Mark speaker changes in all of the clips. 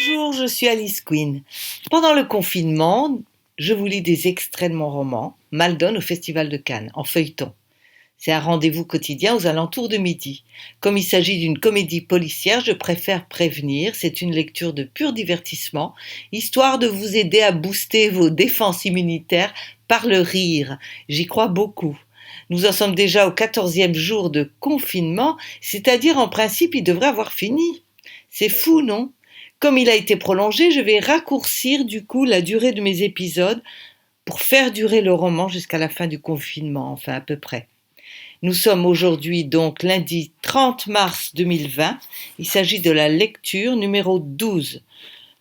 Speaker 1: Bonjour, je suis Alice Quinn. Pendant le confinement, je vous lis des extraits de mon roman, Maldon au Festival de Cannes, en feuilleton. C'est un rendez-vous quotidien aux alentours de midi. Comme il s'agit d'une comédie policière, je préfère prévenir, c'est une lecture de pur divertissement, histoire de vous aider à booster vos défenses immunitaires par le rire. J'y crois beaucoup. Nous en sommes déjà au 14e jour de confinement, c'est-à-dire en principe il devrait avoir fini. C'est fou, non? Comme il a été prolongé, je vais raccourcir du coup la durée de mes épisodes pour faire durer le roman jusqu'à la fin du confinement, enfin à peu près. Nous sommes aujourd'hui donc lundi 30 mars 2020. Il s'agit de la lecture numéro 12.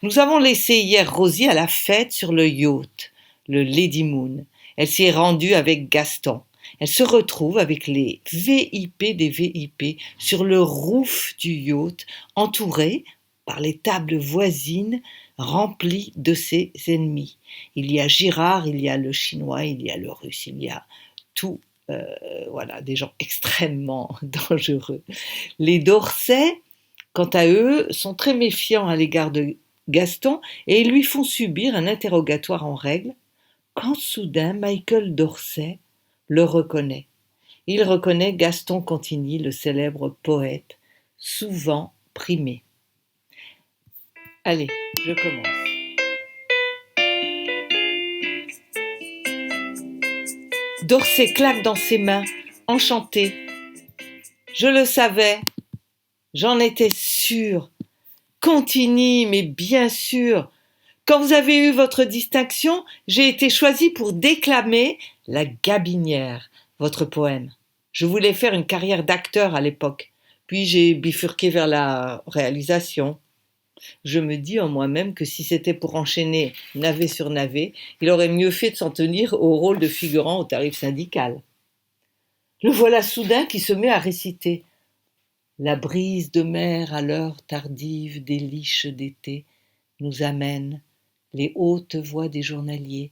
Speaker 1: Nous avons laissé hier Rosie à la fête sur le yacht, le Lady Moon. Elle s'y est rendue avec Gaston. Elle se retrouve avec les VIP des VIP sur le roof du yacht, entourée par les tables voisines remplies de ses ennemis. Il y a Girard, il y a le Chinois, il y a le Russe, il y a tout. Voilà, des gens extrêmement dangereux. Les D'Orsay, quant à eux, sont très méfiants à l'égard de Gaston et lui font subir un interrogatoire en règle quand soudain Michael d'Orsay le reconnaît. Il reconnaît Gaston Contigny, le célèbre poète, souvent primé. Allez, je commence. D'Orsay claque dans ses mains, enchanté. Je le savais, j'en étais sûre. Contigny, mais bien sûr. Quand vous avez eu votre distinction, j'ai été choisie pour déclamer La Gabinière, votre poème. Je voulais faire une carrière d'acteur à l'époque, puis j'ai bifurqué vers la réalisation. Je me dis en moi-même que si c'était pour enchaîner navet sur navet, il aurait mieux fait de s'en tenir au rôle de figurant au tarif syndical. Le voilà soudain qui se met à réciter. La brise de mer à l'heure tardive des liches d'été nous amène les hautes voix des journaliers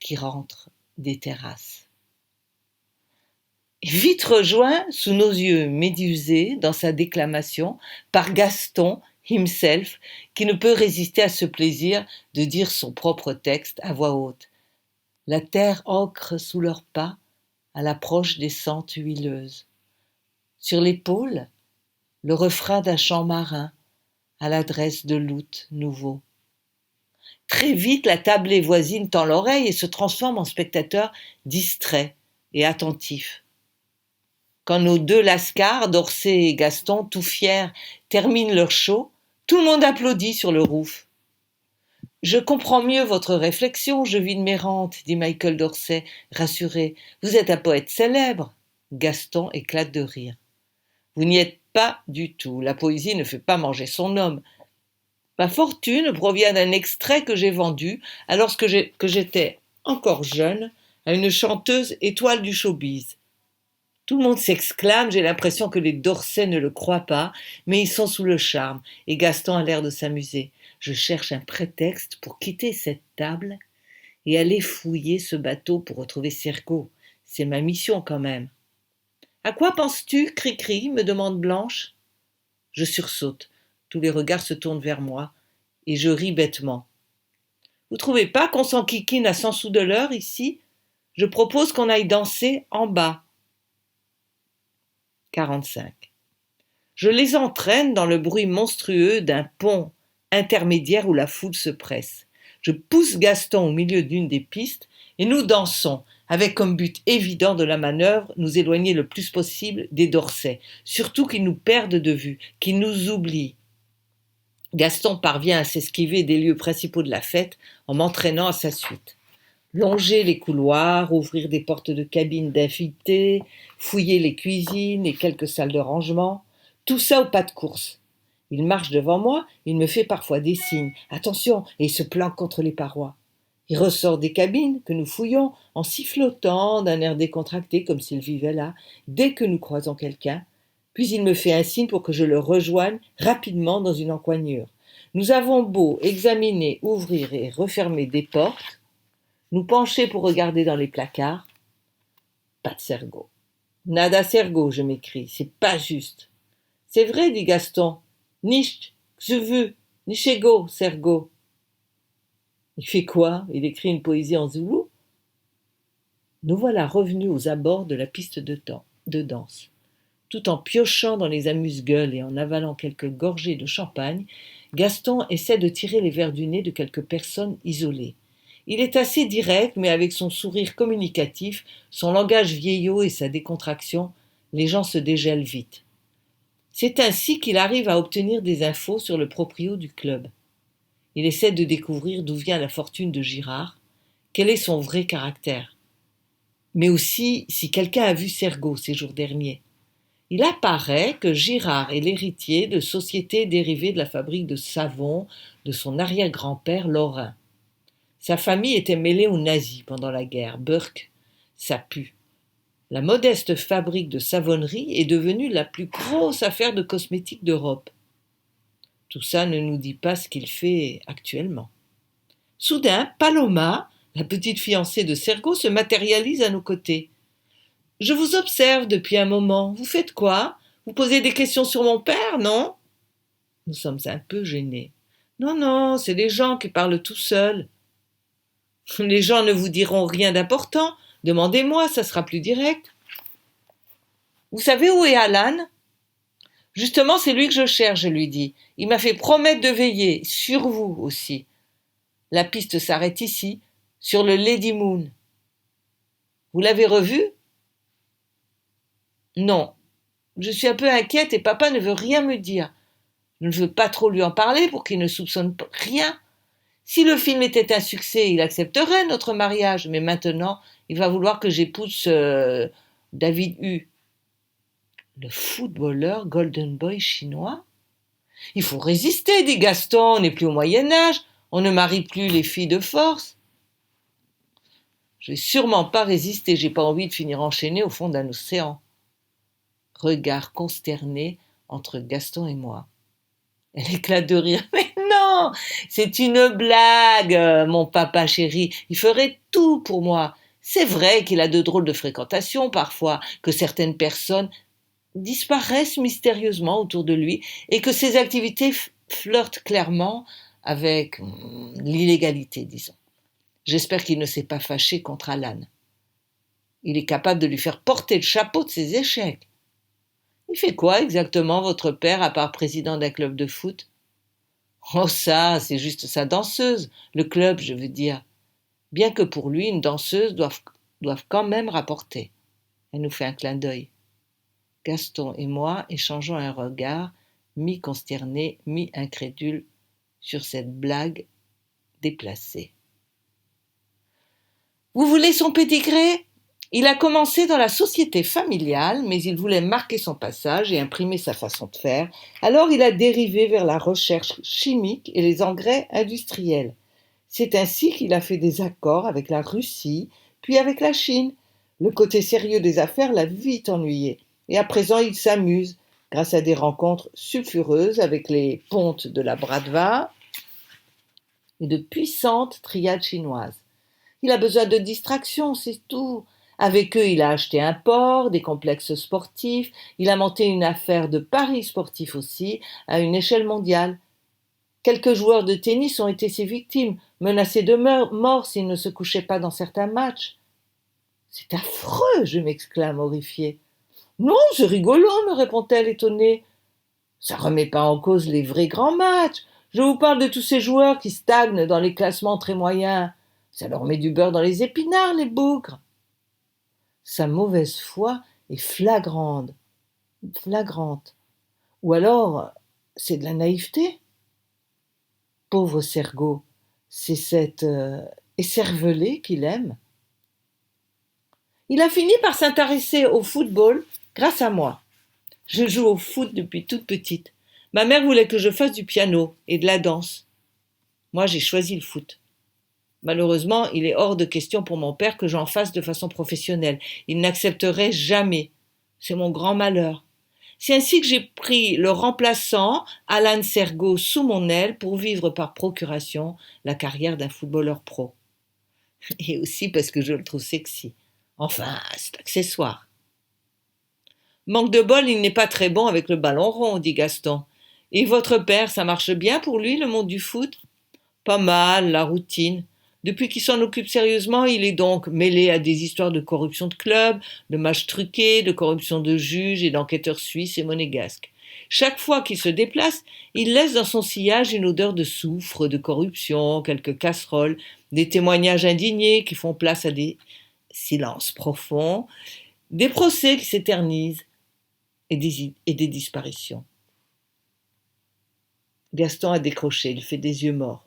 Speaker 1: qui rentrent des terrasses. Vite rejoint sous nos yeux médusés dans sa déclamation par Gaston himself qui ne peut résister à ce plaisir de dire son propre texte à voix haute. La terre ocre sous leurs pas à l'approche des sentes huileuses. Sur l'épaule, le refrain d'un chant marin à l'adresse de l'août nouveau. Très vite, la tablée voisine tend l'oreille et se transforme en spectateur distrait et attentif. Quand nos deux lascars, D'Orsay et Gaston, tout fiers, terminent leur show, tout le monde applaudit sur le roof. « Je comprends mieux votre réflexion, je vide mes rentes, dit Michael d'Orsay, rassuré. Vous êtes un poète célèbre. Gaston éclate de rire. Vous n'y êtes pas du tout. La poésie ne fait pas manger son homme. Ma fortune provient d'un extrait que j'ai vendu alors que j'étais encore jeune à une chanteuse étoile du showbiz. Tout le monde s'exclame, j'ai l'impression que les D'Orsay ne le croient pas, mais ils sont sous le charme, et Gaston a l'air de s'amuser. Je cherche un prétexte pour quitter cette table et aller fouiller ce bateau pour retrouver Sergo. C'est ma mission quand même. À quoi penses-tu, Cri-Cri me demande Blanche. Je sursaute. Tous les regards se tournent vers moi, et je ris bêtement. Vous trouvez pas qu'on s'enquiquine à 100 sous de l'heure ici? Je propose qu'on aille danser en bas. 45. Je les entraîne dans le bruit monstrueux d'un pont intermédiaire où la foule se presse. Je pousse Gaston au milieu d'une des pistes et nous dansons, avec comme but évident de la manœuvre nous éloigner le plus possible des D'Orsay, surtout qu'ils nous perdent de vue, qu'ils nous oublient. Gaston parvient à s'esquiver des lieux principaux de la fête en m'entraînant à sa suite. Longer les couloirs, ouvrir des portes de cabines d'invités, fouiller les cuisines et quelques salles de rangement, tout ça au pas de course. Il marche devant moi, il me fait parfois des signes, attention, et il se planque contre les parois. Il ressort des cabines que nous fouillons en sifflotant d'un air décontracté comme s'il vivait là, dès que nous croisons quelqu'un, puis il me fait un signe pour que je le rejoigne rapidement dans une encoignure. Nous avons beau examiner, ouvrir et refermer des portes, nous pencher pour regarder dans les placards. Pas de Sergo. Nada Sergo, je m'écrie, c'est pas juste. C'est vrai, dit Gaston. Nicht, je veux, Nichego, Sergo. Il fait quoi? Il écrit une poésie en zoulou? Nous voilà revenus aux abords de la piste de danse. Tout en piochant dans les amuse-gueules et en avalant quelques gorgées de champagne, Gaston essaie de tirer les verres du nez de quelques personnes isolées. Il est assez direct, mais avec son sourire communicatif, son langage vieillot et sa décontraction, les gens se dégèlent vite. C'est ainsi qu'il arrive à obtenir des infos sur le proprio du club. Il essaie de découvrir d'où vient la fortune de Girard, quel est son vrai caractère. Mais aussi si quelqu'un a vu Sergo ces jours derniers. Il apparaît que Girard est l'héritier de sociétés dérivées de la fabrique de savon de son arrière-grand-père Lorrain. Sa famille était mêlée aux nazis pendant la guerre. Burke, ça pue. La modeste fabrique de savonnerie est devenue la plus grosse affaire de cosmétiques d'Europe. Tout ça ne nous dit pas ce qu'il fait actuellement. Soudain, Paloma, la petite fiancée de Sergo, se matérialise à nos côtés. « Je vous observe depuis un moment. Vous faites quoi? Vous posez des questions sur mon père, non ?» Nous sommes un peu gênés. « Non, non, c'est les gens qui parlent tout seuls. »« Les gens ne vous diront rien d'important. Demandez-moi, ça sera plus direct. »« Vous savez où est Alan ? » Justement, c'est lui que je cherche, je lui dis. Il m'a fait promettre de veiller, sur vous aussi. La piste s'arrête ici, sur le Lady Moon. Vous l'avez revu ? Non. Je suis un peu inquiète et papa ne veut rien me dire. Je ne veux pas trop lui en parler pour qu'il ne soupçonne rien. Si le film était un succès, il accepterait notre mariage, mais maintenant, il va vouloir que j'épouse David Hu. Le footballeur Golden Boy chinois? Il faut résister, dit Gaston, on n'est plus au Moyen-Âge, on ne marie plus les filles de force. Je vais sûrement pas résister, j'ai pas envie de finir enchaîné au fond d'un océan. Regard consterné entre Gaston et moi. Elle éclate de rire. Mais non, c'est une blague, mon papa chéri. Il ferait tout pour moi. C'est vrai qu'il a de drôles de fréquentations parfois, que certaines personnes disparaissent mystérieusement autour de lui et que ses activités flirtent clairement avec l'illégalité, disons. J'espère qu'il ne s'est pas fâché contre Alan. Il est capable de lui faire porter le chapeau de ses échecs. Il fait quoi exactement, votre père, à part président d'un club de foot? Oh ça, c'est juste sa danseuse, le club, je veux dire. Bien que pour lui, une danseuse doive quand même rapporter. Elle nous fait un clin d'œil. Gaston et moi échangeons un regard, mi-consterné, mi-incrédule, sur cette blague déplacée. Vous voulez son pédigré? Il a commencé dans la société familiale, mais il voulait marquer son passage et imprimer sa façon de faire. Alors il a dérivé vers la recherche chimique et les engrais industriels. C'est ainsi qu'il a fait des accords avec la Russie, puis avec la Chine. Le côté sérieux des affaires l'a vite ennuyé. Et à présent, il s'amuse, grâce à des rencontres sulfureuses avec les pontes de la Bratva et de puissantes triades chinoises. Il a besoin de distraction, c'est tout. Avec eux, il a acheté un port, des complexes sportifs, il a monté une affaire de paris sportifs aussi, à une échelle mondiale. Quelques joueurs de tennis ont été ses victimes, menacés de mort s'ils ne se couchaient pas dans certains matchs. C'est affreux, je m'exclame horrifiée. Non, c'est rigolo, me répond-elle étonnée. Ça remet pas en cause les vrais grands matchs. Je vous parle de tous ces joueurs qui stagnent dans les classements très moyens. Ça leur met du beurre dans les épinards, les bougres. Sa mauvaise foi est flagrante. Ou alors, c'est de la naïveté. Pauvre Sergo, c'est cette écervelée qu'il aime. Il a fini par s'intéresser au football grâce à moi. Je joue au foot depuis toute petite. Ma mère voulait que je fasse du piano et de la danse. Moi, j'ai choisi le foot. Malheureusement, il est hors de question pour mon père que j'en fasse de façon professionnelle. Il n'accepterait jamais. C'est mon grand malheur. C'est ainsi que j'ai pris le remplaçant, Alan Sergo, sous mon aile pour vivre par procuration la carrière d'un footballeur pro. Et aussi parce que je le trouve sexy. Enfin, c'est accessoire. Manque de bol, il n'est pas très bon avec le ballon rond, dit Gaston. Et votre père, ça marche bien pour lui, le monde du foot? Pas mal, la routine. Depuis qu'il s'en occupe sérieusement, il est donc mêlé à des histoires de corruption de clubs, de matchs truqués, de corruption de juges et d'enquêteurs suisses et monégasques. Chaque fois qu'il se déplace, il laisse dans son sillage une odeur de soufre, de corruption, quelques casseroles, des témoignages indignés qui font place à des silences profonds, des procès qui s'éternisent et des disparitions. Gaston a décroché, il fait des yeux morts.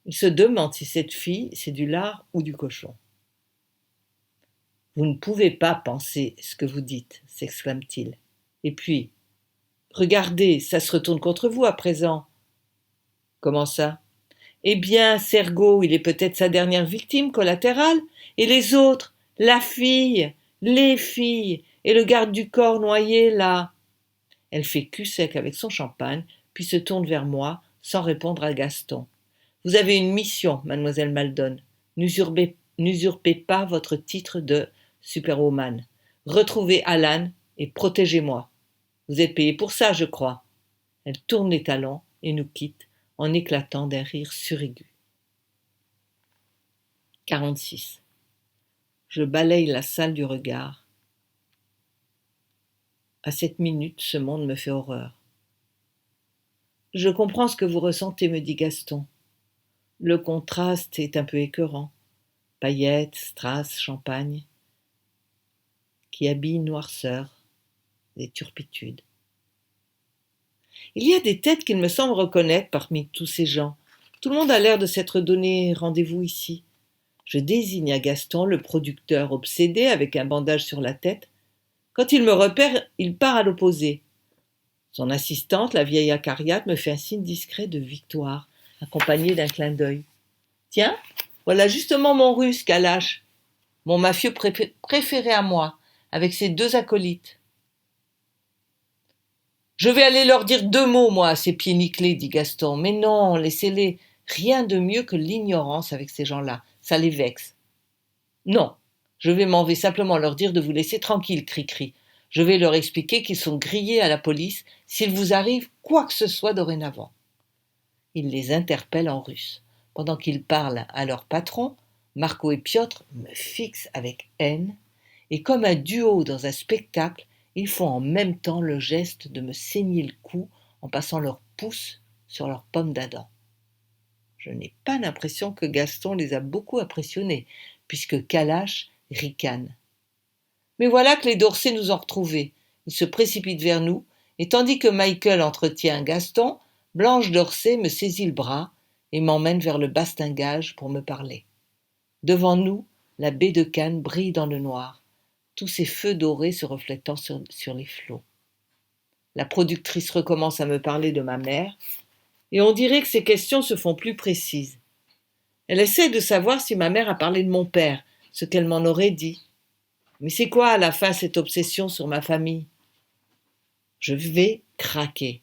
Speaker 1: Il se demande si cette fille, c'est du lard ou du cochon. Vous ne pouvez pas penser ce que vous dites, s'exclame-t-il. Et puis, regardez, ça se retourne contre vous à présent. Comment ça? Eh bien, Sergo, il est peut-être sa dernière victime collatérale, et les autres, la fille, les filles, et le garde du corps noyé, là. Elle fait cul sec avec son champagne, puis se tourne vers moi, sans répondre à Gaston. Vous avez une mission, mademoiselle Maldon. N'usurpez pas votre titre de Superwoman. Retrouvez Alan et protégez-moi. Vous êtes payé pour ça, je crois. Elle tourne les talons et nous quitte en éclatant d'un rire suraigu. 46. Je balaye la salle du regard. À cette minute, ce monde me fait horreur. Je comprends ce que vous ressentez, me dit Gaston. Le contraste est un peu écœurant. Paillettes, strass, champagne, qui habillent noirceur, des turpitudes. Il y a des têtes qu'il me semble reconnaître parmi tous ces gens. Tout le monde a l'air de s'être donné rendez-vous ici. Je désigne à Gaston le producteur obsédé avec un bandage sur la tête. Quand il me repère, il part à l'opposé. Son assistante, la vieille acariate, me fait un signe discret de victoire, accompagné d'un clin d'œil. Tiens, voilà justement mon russe, Kalash, mon mafieux préféré à moi, avec ses 2 acolytes. Je vais aller leur dire 2 mots, moi, à ces pieds nickelés, dit Gaston. Mais non, laissez-les. Rien de mieux que l'ignorance avec ces gens-là. Ça les vexe. Non, je m'en vais simplement leur dire de vous laisser tranquille, Cri-Cri. Je vais leur expliquer qu'ils sont grillés à la police s'il vous arrive quoi que ce soit dorénavant. Il les interpelle en russe. Pendant qu'ils parlent à leur patron, Marco et Piotr me fixent avec haine, et comme un duo dans un spectacle, ils font en même temps le geste de me saigner le cou en passant leurs pouces sur leurs pommes d'Adam. Je n'ai pas l'impression que Gaston les a beaucoup impressionnés, puisque Kalash ricane. Mais voilà que les Dorsey nous ont retrouvés. Ils se précipitent vers nous, et tandis que Michael entretient Gaston, Blanche Dorsey me saisit le bras et m'emmène vers le bastingage pour me parler. Devant nous, la baie de Cannes brille dans le noir, tous ces feux dorés se reflétant sur les flots. La productrice recommence à me parler de ma mère, et on dirait que ses questions se font plus précises. Elle essaie de savoir si ma mère a parlé de mon père, ce qu'elle m'en aurait dit. Mais c'est quoi à la fin cette obsession sur ma famille? Je vais craquer.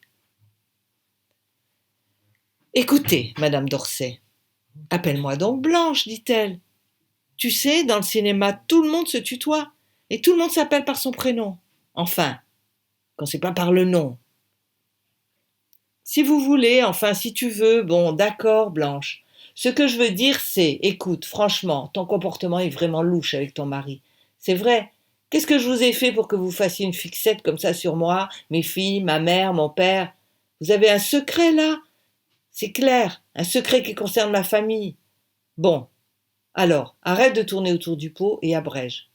Speaker 1: Écoutez, madame Dorsey, appelle-moi donc Blanche, dit-elle. Tu sais, dans le cinéma, tout le monde se tutoie, et tout le monde s'appelle par son prénom. Enfin, quand c'est pas par le nom. Si vous voulez, enfin, si tu veux, bon, d'accord, Blanche. Ce que je veux dire, c'est, écoute, franchement, ton comportement est vraiment louche avec ton mari. C'est vrai. Qu'est-ce que je vous ai fait pour que vous fassiez une fixette comme ça sur moi, mes filles, ma mère, mon père? Vous avez un secret, là? C'est clair, un secret qui concerne ma famille. Bon, alors, arrête de tourner autour du pot et abrège.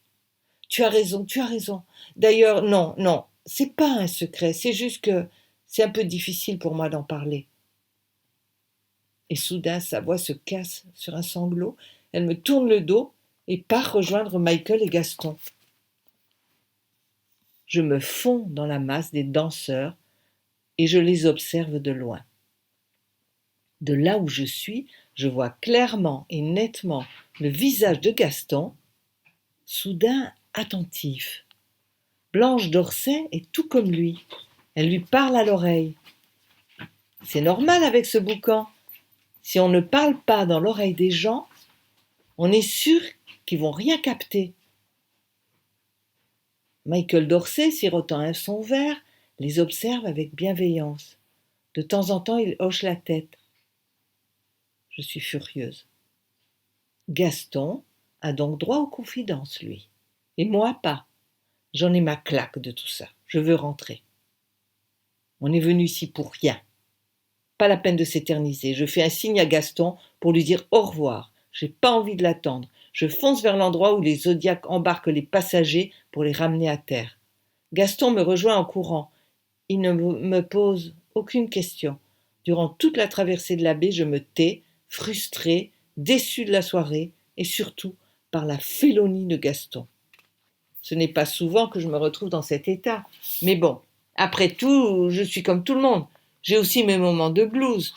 Speaker 1: Tu as raison, tu as raison. D'ailleurs, non, non, c'est pas un secret, c'est juste que c'est un peu difficile pour moi d'en parler. Et soudain, sa voix se casse sur un sanglot, elle me tourne le dos et part rejoindre Michael et Gaston. Je me fonds dans la masse des danseurs et je les observe de loin. De là où je suis, je vois clairement et nettement le visage de Gaston, soudain attentif. Blanche Dorsey est tout comme lui. Elle lui parle à l'oreille. C'est normal avec ce boucan. Si on ne parle pas dans l'oreille des gens, on est sûr qu'ils vont rien capter. Michael Dorsey, sirotant son verre, les observe avec bienveillance. De temps en temps, il hoche la tête. Je suis furieuse. Gaston a donc droit aux confidences, lui. Et moi pas. J'en ai ma claque de tout ça. Je veux rentrer. On est venu ici pour rien. Pas la peine de s'éterniser. Je fais un signe à Gaston pour lui dire au revoir. J'ai pas envie de l'attendre. Je fonce vers l'endroit où les Zodiacs embarquent les passagers pour les ramener à terre. Gaston me rejoint en courant. Il ne me pose aucune question. Durant toute la traversée de la baie, je me tais, frustrée, déçue de la soirée et surtout par la félonie de Gaston. Ce n'est pas souvent que je me retrouve dans cet état. Mais bon, après tout, je suis comme tout le monde. J'ai aussi mes moments de blues.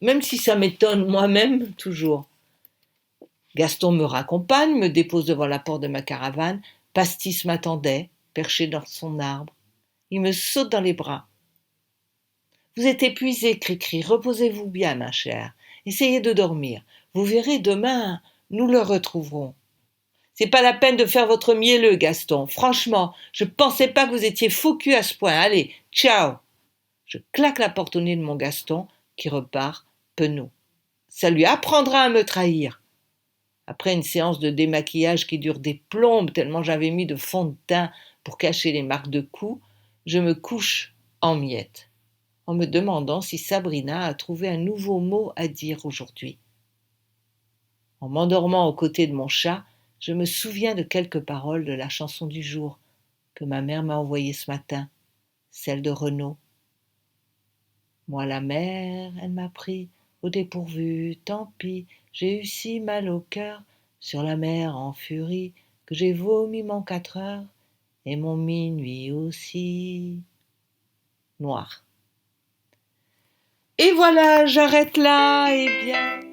Speaker 1: Même si ça m'étonne moi-même toujours. Gaston me raccompagne, me dépose devant la porte de ma caravane. Pastis m'attendait, perché dans son arbre. Il me saute dans les bras. Vous êtes épuisé, Cricri, reposez-vous bien, ma chère. Essayez de dormir. Vous verrez, demain, nous le retrouverons. C'est pas la peine de faire votre mielleux, Gaston. Franchement, je pensais pas que vous étiez faux cul à ce point. Allez, ciao. Je claque la porte au nez de mon Gaston, qui repart, penaud. Ça lui apprendra à me trahir. Après une séance de démaquillage qui dure des plombes tellement j'avais mis de fond de teint pour cacher les marques de coups, je me couche en miettes, en me demandant si Sabrina a trouvé un nouveau mot à dire aujourd'hui. En m'endormant aux côtés de mon chat, je me souviens de quelques paroles de la chanson du jour que ma mère m'a envoyée ce matin, celle de Renaud. Moi la mère, elle m'a pris au dépourvu, tant pis, j'ai eu si mal au cœur, sur la mer en furie, que j'ai vomi mon 4 heures, et mon minuit aussi. Noir. Et voilà, j'arrête là, et bien...